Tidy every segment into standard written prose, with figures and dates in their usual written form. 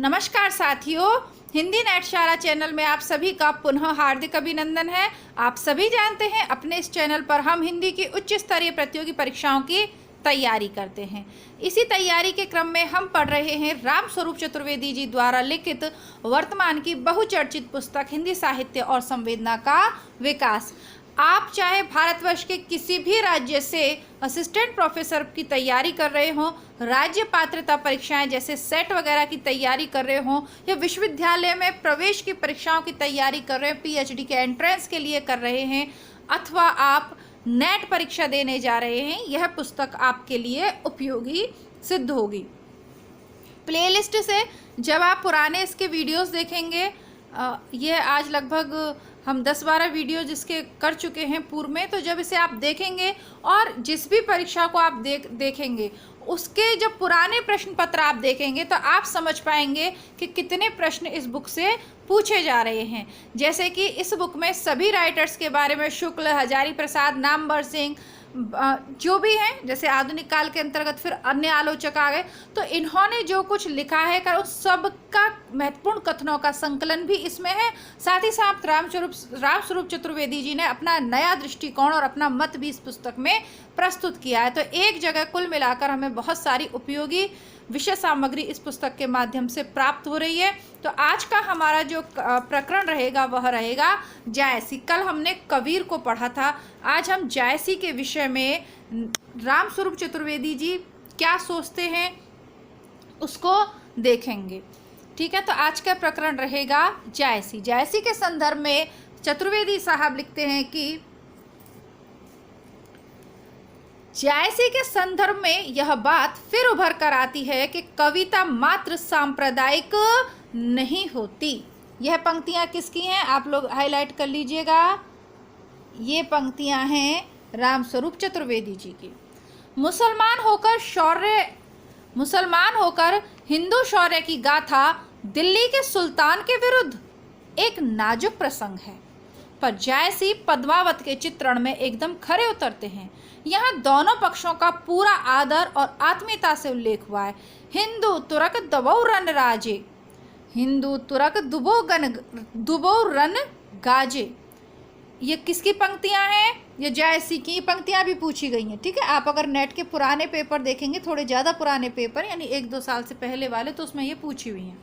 नमस्कार साथियों, हिंदी नेट शाला चैनल में आप सभी का पुनः हार्दिक अभिनंदन है। आप सभी जानते हैं अपने इस चैनल पर हम हिंदी की उच्च स्तरीय प्रतियोगी परीक्षाओं की तैयारी करते हैं। इसी तैयारी के क्रम में हम पढ़ रहे हैं राम स्वरूप चतुर्वेदी जी द्वारा लिखित वर्तमान की बहुचर्चित पुस्तक हिंदी साहित्य और संवेदना का विकास। आप चाहे भारतवर्ष के किसी भी राज्य से असिस्टेंट प्रोफेसर की तैयारी कर रहे हों, राज्य पात्रता परीक्षाएं जैसे सेट वगैरह की तैयारी कर रहे हों, या विश्वविद्यालय में प्रवेश की परीक्षाओं की तैयारी कर रहे हैं, पीएचडी के एंट्रेंस के लिए कर रहे हैं, अथवा आप नेट परीक्षा देने जा रहे हैं, यह पुस्तक आपके लिए उपयोगी सिद्ध होगी। प्लेलिस्ट से जब आप पुराने इसके वीडियोस देखेंगे, यह आज लगभग हम 10-12 वीडियो जिसके कर चुके हैं पूर्व में, तो जब इसे आप देखेंगे और जिस भी परीक्षा को आप देखेंगे उसके जब पुराने प्रश्न पत्र आप देखेंगे तो आप समझ पाएंगे कि कितने प्रश्न इस बुक से पूछे जा रहे हैं। जैसे कि इस बुक में सभी राइटर्स के बारे में, शुक्ल, हजारी प्रसाद, नामवर सिंह, जो भी हैं, जैसे आधुनिक काल के अंतर्गत फिर अन्य आलोचक आ गए, तो इन्होंने जो कुछ लिखा है कर उस सब का महत्वपूर्ण कथनों का संकलन भी इसमें है। साथ ही साथ राम स्वरूप चतुर्वेदी जी ने अपना नया दृष्टिकोण और अपना मत भी इस पुस्तक में प्रस्तुत किया है। तो एक जगह कुल मिलाकर हमें बहुत सारी उपयोगी विषय सामग्री इस पुस्तक के माध्यम से प्राप्त हो रही है। तो आज का हमारा जो प्रकरण रहेगा वह रहेगा जायसी। कल हमने कबीर को पढ़ा था, आज हम जायसी के विषय में राम स्वरूप चतुर्वेदी जी क्या सोचते हैं उसको देखेंगे। ठीक है, तो आज का प्रकरण रहेगा जायसी। जायसी के संदर्भ में चतुर्वेदी साहब लिखते हैं कि जायसी के संदर्भ में यह बात फिर उभर कर आती है कि कविता मात्र सांप्रदायिक नहीं होती। यह पंक्तियां किसकी हैं, आप लोग हाईलाइट कर लीजिएगा। ये पंक्तियां हैं राम स्वरूप चतुर्वेदी जी की। मुसलमान होकर हिंदू शौर्य की गाथा दिल्ली के सुल्तान के विरुद्ध एक नाजुक प्रसंग है, पर जायसी पद्मावत के चित्रण में एकदम खरे उतरते हैं। यहाँ दोनों पक्षों का पूरा आदर और आत्मीयता से उल्लेख हुआ है। हिंदू तुरक दबो रन राजे, हिंदू तुरक दुबो रन गाजे। ये किसकी पंक्तियां हैं? ये जायसी की पंक्तियां भी पूछी गई हैं। ठीक है, आप अगर नेट के पुराने पेपर देखेंगे, थोड़े ज़्यादा पुराने पेपर यानी 1-2 साल से पहले वाले, तो उसमें ये पूछी हुई हैं।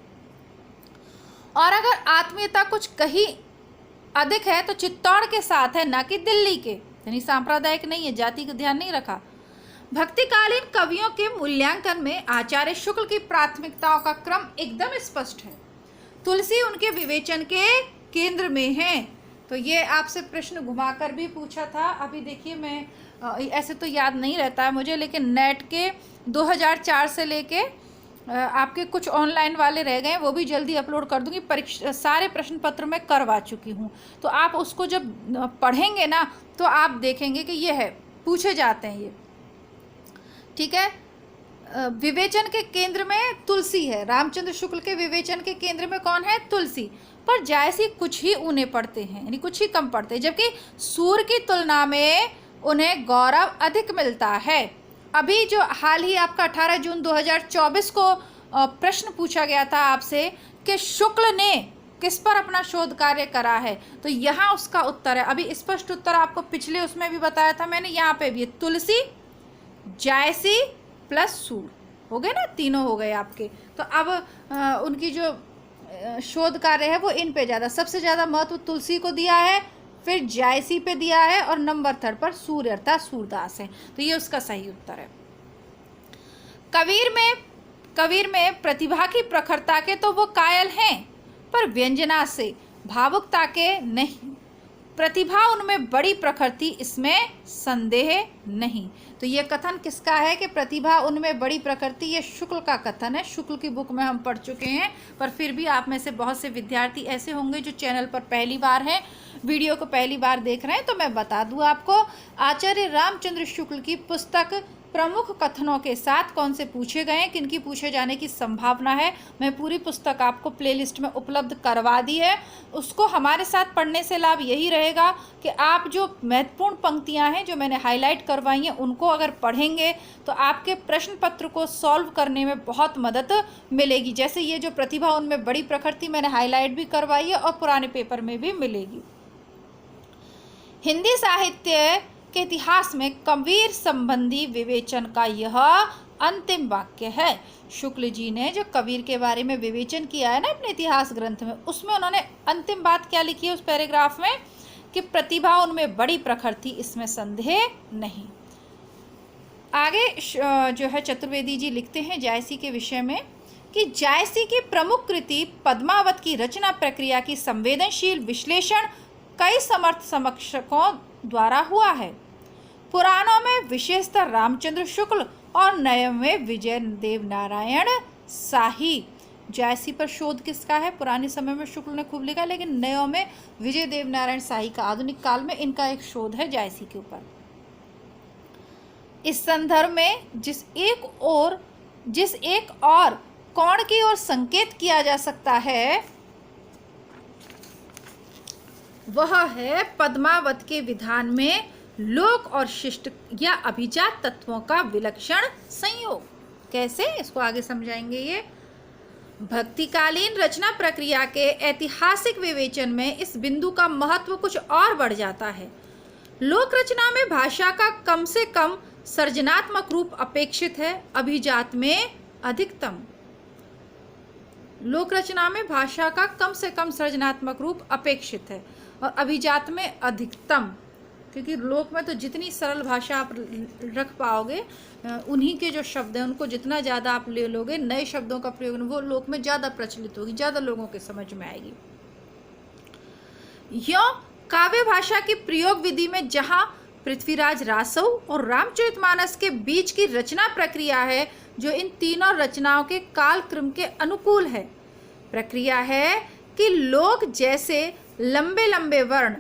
और अगर आत्मीयता कुछ कहीं अधिक है तो चित्तौड़ के साथ है, ना कि दिल्ली के, यानी सांप्रदायिक नहीं है, जाति का ध्यान नहीं रखा। भक्तिकालीन कवियों के मूल्यांकन में आचार्य शुक्ल की प्राथमिकताओं का क्रम एकदम स्पष्ट है। तुलसी उनके विवेचन के केंद्र में है। तो ये आपसे प्रश्न घुमाकर भी पूछा था। अभी देखिए, मैं ऐसे तो याद नहीं रहता है मुझे, लेकिन नेट के 2004 से लेके आपके कुछ ऑनलाइन वाले रह गए, वो भी जल्दी अपलोड कर दूंगी। परीक्षा सारे प्रश्न पत्र मैं करवा चुकी हूँ, तो आप उसको जब पढ़ेंगे ना तो आप देखेंगे कि ये है, पूछे जाते हैं ये। ठीक है, विवेचन के केंद्र में तुलसी है। रामचंद्र शुक्ल के विवेचन के केंद्र में कौन है? तुलसी। पर जायसी कुछ ही ऊने पड़ते हैं, यानी कुछ ही कम पड़ते हैं, जबकि सूर की तुलना में उन्हें गौरव अधिक मिलता है। अभी जो हाल ही आपका 18 जून 2024 को प्रश्न पूछा गया था आपसे कि शुक्ल ने किस पर अपना शोध कार्य करा है, तो यहाँ उसका उत्तर है। अभी स्पष्ट उत्तर आपको पिछले उसमें भी बताया था मैंने, यहाँ पे भी तुलसी, जायसी प्लस सूर हो गए ना, तीनों हो गए आपके। तो अब उनकी जो शोध कार्य है वो इन पे ज़्यादा, सबसे ज़्यादा महत्व तुलसी को दिया है, फिर जायसी पे दिया है, और नंबर 3 पर सूर्य अर्थात सूरदास है। तो ये उसका सही उत्तर है। कबीर में प्रतिभा की प्रखरता के तो वो कायल हैं, पर व्यंजना से भावुकता के नहीं। प्रतिभा उनमें बड़ी प्रखरती, इसमें संदेह नहीं। तो ये कथन किसका है कि प्रतिभा उनमें बड़ी प्रखरती? ये शुक्ल का कथन है। शुक्ल की बुक में हम पढ़ चुके हैं, पर फिर भी आप में से बहुत से विद्यार्थी ऐसे होंगे जो चैनल पर पहली बार हैं, वीडियो को पहली बार देख रहे हैं, तो मैं बता दूं आपको, आचार्य रामचंद्र शुक्ल की पुस्तक प्रमुख कथनों के साथ कौन से पूछे गए हैं, किनकी पूछे जाने की संभावना है। मैं पूरी पुस्तक आपको प्लेलिस्ट में उपलब्ध करवा दी है। उसको हमारे साथ पढ़ने से लाभ यही रहेगा कि आप जो महत्वपूर्ण पंक्तियां हैं जो मैंने हाईलाइट करवाई हैं उनको अगर पढ़ेंगे तो आपके प्रश्न पत्र को सॉल्व करने में बहुत मदद मिलेगी। जैसे ये जो प्रतिभा उनमें बड़ी प्रखर थी, मैंने हाईलाइट भी करवाई है और पुराने पेपर में भी मिलेगी। हिंदी साहित्य के इतिहास में कबीर संबंधी विवेचन का यह अंतिम वाक्य है। शुक्ल जी ने जो कबीर के बारे में विवेचन किया है ना अपने इतिहास ग्रंथ में, उसमें उन्होंने अंतिम बात क्या लिखी है उस पैराग्राफ में कि प्रतिभा उनमें बड़ी प्रखर थी, इसमें संदेह नहीं। आगे जो है चतुर्वेदी जी लिखते हैं जायसी के विषय में कि जायसी की प्रमुख कृति पद्मावत की रचना प्रक्रिया की संवेदनशील विश्लेषण कई समर्थ समीक्षकों द्वारा हुआ है। पुराणों में विशेषतः रामचंद्र शुक्ल और नयों में विजय देव नारायण शाही। जायसी पर शोध किसका है? पुराने समय में शुक्ल ने खूब लिखा, लेकिन नयों में विजय देव नारायण शाही का, आधुनिक काल में इनका एक शोध है जायसी के ऊपर। इस संदर्भ में जिस एक और कोण की ओर संकेत किया जा सकता है वह है पद्मावत के विधान में लोक और शिष्ट या अभिजात तत्वों का विलक्षण संयोग। कैसे? इसको आगे समझाएंगे। ये भक्तिकालीन रचना प्रक्रिया के ऐतिहासिक विवेचन में इस बिंदु का महत्व कुछ और बढ़ जाता है। लोक रचना में भाषा का कम से कम सृजनात्मक रूप अपेक्षित है, अभिजात में अधिकतम। लोक रचना में भाषा का कम से कम सृजनात्मक रूप अपेक्षित है और अभिजात में अधिकतम, क्योंकि लोक में तो जितनी सरल भाषा आप रख पाओगे, उन्हीं के जो शब्द हैं उनको जितना ज़्यादा आप ले लोगे, नए शब्दों का प्रयोग वो लोक में ज़्यादा प्रचलित होगी, ज़्यादा लोगों के समझ में आएगी। यों काव्य भाषा की प्रयोग विधि में जहाँ पृथ्वीराज रासव और रामचरितमानस के बीच की रचना प्रक्रिया है जो इन तीनों रचनाओं के कालक्रम के अनुकूल है। प्रक्रिया है कि लोक जैसे लंबे लंबे वर्ण,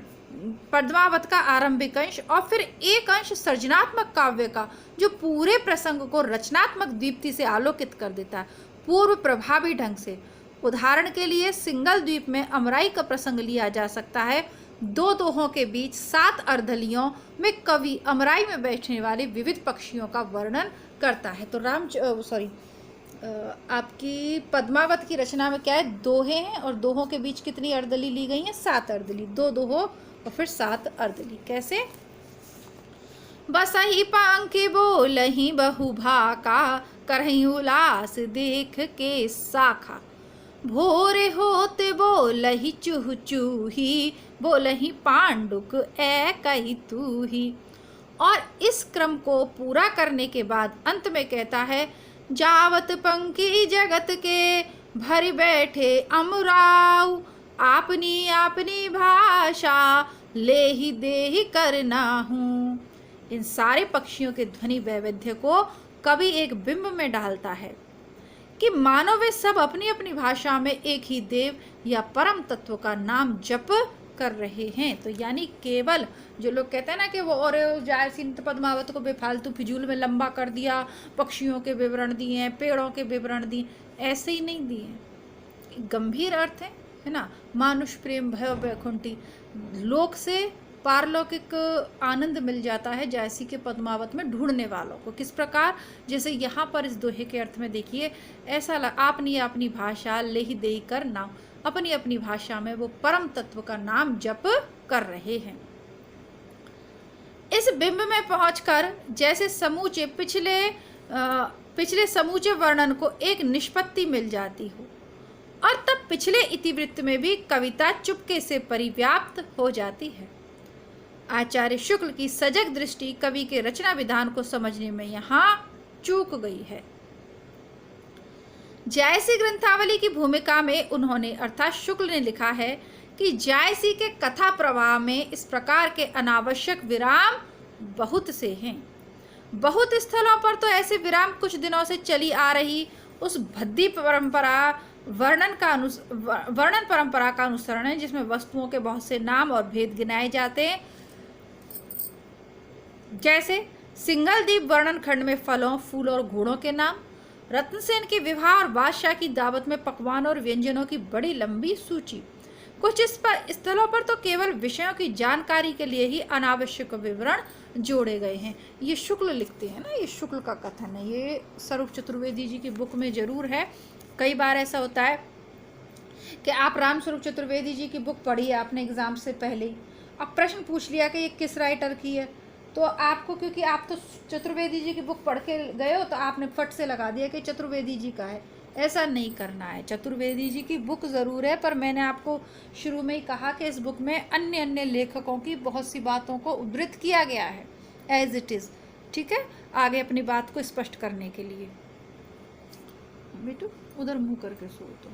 पद्मावत का आरंभिक अंश और फिर एक अंश सृजनात्मक काव्य का जो पूरे प्रसंग को रचनात्मक दीप्ति से आलोकित कर देता है, पूर्व प्रभावी ढंग से। उदाहरण के लिए सिंगल द्वीप में अमराई का प्रसंग लिया जा सकता है। दो दोहों के बीच 7 अर्धलियों में कवि अमराई में बैठने वाले विविध पक्षियों का वर्णन करता है। तो आपकी पद्मावत की रचना में क्या है? दोहे हैं और दोहों के बीच कितनी अर्दली ली गई हैं? 7 अर्दली। 2 दोहो और फिर 7 अर्दली। कैसे? बसही पंखी बोलही बहु भाका, करही उलास देख के साखा। भोरे होते बोलही चूह चूही, बोलही पांडुक ए कही तू ही। और इस क्रम को पूरा करने के बाद अंत में कहता है, जावत पंखी जगत के भर बैठे अमराव, आपनी आपनी भाषा ले ही दे ही करना हूँ। इन सारे पक्षियों के ध्वनि वैविध्य को कवि एक बिंब में डालता है कि मानो वे सब अपनी अपनी भाषा में एक ही देव या परम तत्व का नाम जप कर रहे हैं। तो यानी केवल जो लोग कहते हैं ना कि वो और जायसी पद्मावत को बेफालतू फिजूल में लंबा कर दिया, पक्षियों के विवरण दिए हैं, पेड़ों के विवरण दिए, ऐसे ही नहीं दिए। गंभीर अर्थ है ना। मानुष प्रेम भय वैकुंठी, लोक से पारलौकिक आनंद मिल जाता है जायसी के पद्मावत में ढूंढने वालों को। किस प्रकार? जैसे यहाँ पर इस दोहे के अर्थ में देखिए, ऐसा आपनी अपनी भाषा ले ही दे कर नाम, अपनी अपनी भाषा में वो परम तत्व का नाम जप कर रहे हैं। इस बिंब में पहुंचकर जैसे समूचे पिछले समूचे वर्णन को एक निष्पत्ति मिल जाती हो और तब पिछले इतिवृत्त में भी कविता चुपके से परिव्याप्त हो जाती है। आचार्य शुक्ल की सजग दृष्टि कवि के रचना विधान को समझने में यहाँ चूक गई है। जायसी ग्रंथावली की भूमिका में उन्होंने अर्थात शुक्ल ने लिखा है कि जायसी के कथा प्रवाह में इस प्रकार के अनावश्यक विराम बहुत से हैं। बहुत स्थलों पर तो ऐसे विराम कुछ दिनों से चली आ रही उस भद्दी परंपरा वर्णन परंपरा का अनुसरण है जिसमें वस्तुओं के बहुत से नाम और भेद गिनाए जाते हैं। जैसे सिंगलदीप वर्णन खंड में फलों, फूलों और घोड़ों के नाम, रत्नसेन की विवाह और बादशाह की दावत में पकवानों और व्यंजनों की बड़ी लंबी सूची। कुछ इस पर स्थलों पर तो केवल विषयों की जानकारी के लिए ही अनावश्यक विवरण जोड़े गए हैं। ये शुक्ल लिखते हैं ना, ये शुक्ल का कथन है, ये स्वरूप चतुर्वेदी जी की बुक में जरूर है। कई बार ऐसा होता है कि आप राम स्वरूप चतुर्वेदी जी की बुक पढ़ी है आपने एग्जाम से पहले ही, अब प्रश्न पूछ लिया कि ये किस राइटर की है, तो आपको, क्योंकि आप तो चतुर्वेदी जी की बुक पढ़ के गए हो, तो आपने फट से लगा दिया कि चतुर्वेदी जी का है। ऐसा नहीं करना है। चतुर्वेदी जी की बुक ज़रूर है, पर मैंने आपको शुरू में ही कहा कि इस बुक में अन्य अन्य लेखकों की बहुत सी बातों को उद्धृत किया गया है एज इट इज़। ठीक है, आगे अपनी बात को स्पष्ट करने के लिए। बेटू उधर मुंह करके सो। तो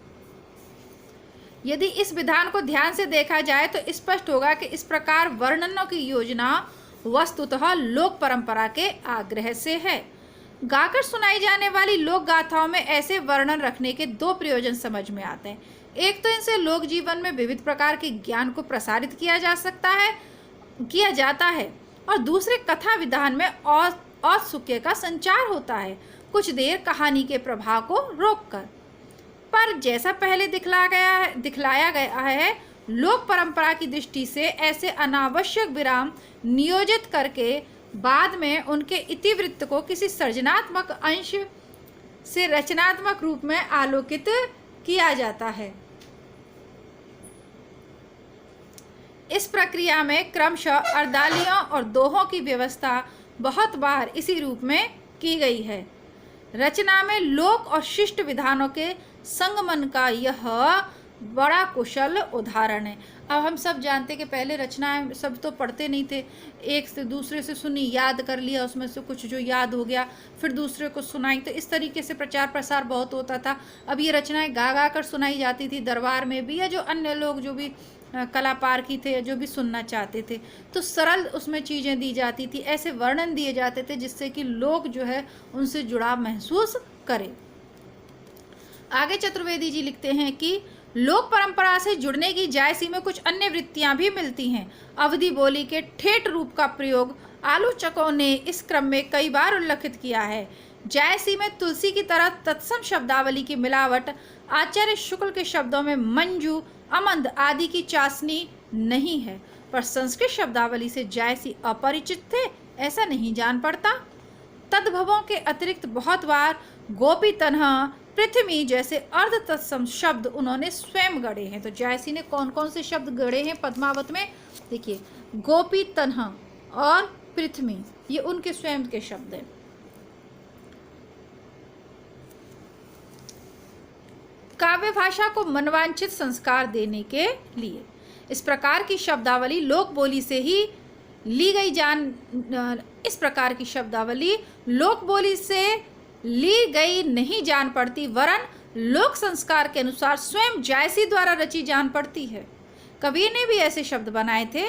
यदि इस विधान को ध्यान से देखा जाए तो स्पष्ट होगा कि इस प्रकार वर्णनों की योजना वस्तुतः लोक परंपरा के आग्रह से है। गाकर सुनाई जाने वाली लोक गाथाओं में ऐसे वर्णन रखने के दो प्रयोजन समझ में आते हैं। एक तो इनसे लोक जीवन में विविध प्रकार के ज्ञान को प्रसारित किया जाता है और दूसरे कथा विधान में औत्सुक्य का संचार होता है, कुछ देर कहानी के प्रभाव को रोककर। पर जैसा पहले दिखलाया गया है, लोक परंपरा की दृष्टि से ऐसे अनावश्यक विराम नियोजित करके बाद में उनके इतिवृत्त को किसी सृजनात्मक अंश से रचनात्मक रूप में आलोकित किया जाता है। इस प्रक्रिया में क्रमशः अर्दालियों और दोहों की व्यवस्था बहुत बार इसी रूप में की गई है। रचना में लोक और शिष्ट विधानों के संगमन का यह बड़ा कुशल उदाहरण है। अब हम सब जानते कि पहले रचनाएं सब तो पढ़ते नहीं थे, एक से दूसरे से सुनी, याद कर लिया, उसमें से कुछ जो याद हो गया फिर दूसरे को सुनाई, तो इस तरीके से प्रचार प्रसार बहुत होता था। अब ये रचनाएं गा गा कर सुनाई जाती थी दरबार में भी, या जो अन्य लोग जो भी कलाकार की थे, जो भी सुनना चाहते थे, तो सरल उसमें चीज़ें दी जाती थी, ऐसे वर्णन दिए जाते थे जिससे कि लोग जो है उनसे जुड़ाव महसूस करें। आगे चतुर्वेदी जी लिखते हैं कि लोक परंपरा से जुड़ने की जायसी में कुछ अन्य वृत्तियां भी मिलती हैं। अवधि बोली के ठेठ रूप का प्रयोग आलोचकों ने इस क्रम में कई बार उल्लेखित किया है। जायसी में तुलसी की तरह तत्सम शब्दावली की मिलावट, आचार्य शुक्ल के शब्दों में मंजू, अमंद आदि की चाशनी नहीं है, पर संस्कृत शब्दावली से जायसी अपरिचित थे ऐसा नहीं जान पड़ता। तद्भवों के अतिरिक्त बहुत बार गोपी तन्हा, पृथ्वी जैसे अर्ध तत्सम शब्द उन्होंने स्वयं गढ़े हैं। तो जायसी ने कौन कौन से शब्द गढ़े हैं पद्मावत में? देखिए, गोपी तन्हा और पृथ्वी, ये उनके स्वयं के शब्द हैं। काव्य भाषा को मनवांछित संस्कार देने के लिए इस प्रकार की शब्दावली लोक बोली से ही ली गई नहीं जान पड़ती, वरन लोक संस्कार के अनुसार स्वयं जायसी द्वारा रची जान पड़ती है। कबीर ने भी ऐसे शब्द बनाए थे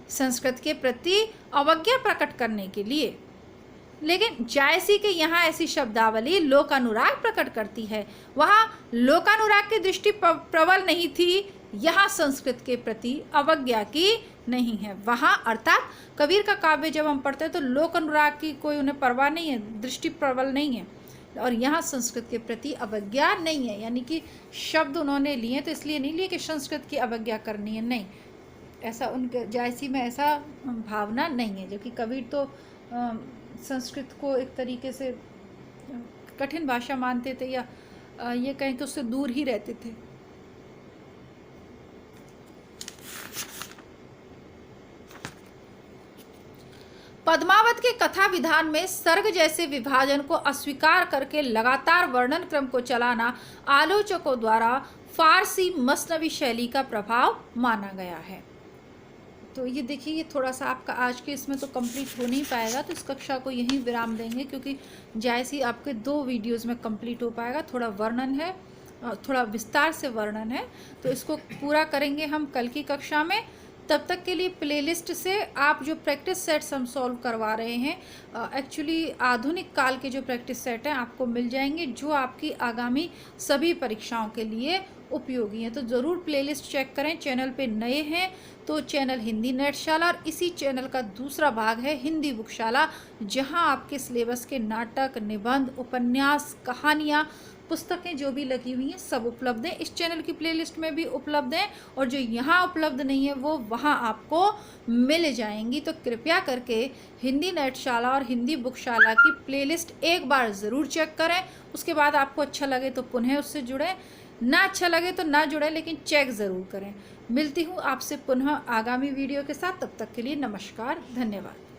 संस्कृत के प्रति अवज्ञा प्रकट करने के लिए, लेकिन जायसी के यहाँ ऐसी शब्दावली लोकानुराग प्रकट करती है। वहाँ लोकानुराग की दृष्टि प्रबल नहीं थी, यहाँ संस्कृत के प्रति अवज्ञा की नहीं है। वहाँ अर्थात कबीर का काव्य जब हम पढ़ते हैं तो लोक अनुराग की कोई उन्हें परवाह नहीं है, दृष्टि प्रबल नहीं है, और यहाँ संस्कृत के प्रति अवज्ञा नहीं है। यानी कि शब्द उन्होंने लिए तो इसलिए नहीं लिए कि संस्कृत की अवज्ञा करनी है, नहीं, ऐसा उनके जायसी में ऐसा भावना नहीं है। जबकि कबीर तो संस्कृत को एक तरीके से कठिन भाषा मानते थे, या ये कहें तो उससे दूर ही रहते थे। पद्मावत के कथा विधान में सर्ग जैसे विभाजन को अस्वीकार करके लगातार वर्णन क्रम को चलाना आलोचकों द्वारा फारसी मसनवी शैली का प्रभाव माना गया है। तो ये देखिए, ये थोड़ा सा आपका आज के इसमें तो कंप्लीट हो नहीं पाएगा, तो इस कक्षा को यहीं विराम देंगे, क्योंकि जायसी आपके 2 वीडियोस में कंप्लीट हो पाएगा। थोड़ा वर्णन है, थोड़ा विस्तार से वर्णन है, तो इसको पूरा करेंगे हम कल की कक्षा में। तब तक के लिए प्लेलिस्ट से आप जो प्रैक्टिस सेट्स हम सॉल्व करवा रहे हैं, एक्चुअली आधुनिक काल के जो प्रैक्टिस सेट हैं आपको मिल जाएंगे, जो आपकी आगामी सभी परीक्षाओं के लिए उपयोगी हैं। तो ज़रूर प्लेलिस्ट चेक करें। चैनल पे नए हैं तो चैनल हिंदी नेटशाला, और इसी चैनल का दूसरा भाग है हिंदी बुकशाला, जहां आपके सिलेबस के नाटक, निबंध, उपन्यास, कहानियाँ, पुस्तकें जो भी लगी हुई हैं सब उपलब्ध हैं। इस चैनल की प्लेलिस्ट में भी उपलब्ध हैं, और जो यहाँ उपलब्ध नहीं है वो वहाँ आपको मिल जाएंगी। तो कृपया करके हिंदी नेटशाला और हिंदी बुकशाला की प्लेलिस्ट एक बार ज़रूर चेक करें। उसके बाद आपको अच्छा लगे तो पुनः उससे जुड़ें, ना अच्छा लगे तो ना जुड़ें, लेकिन चेक ज़रूर करें। मिलती हूँ आपसे पुनः आगामी वीडियो के साथ। तब तक के लिए नमस्कार, धन्यवाद।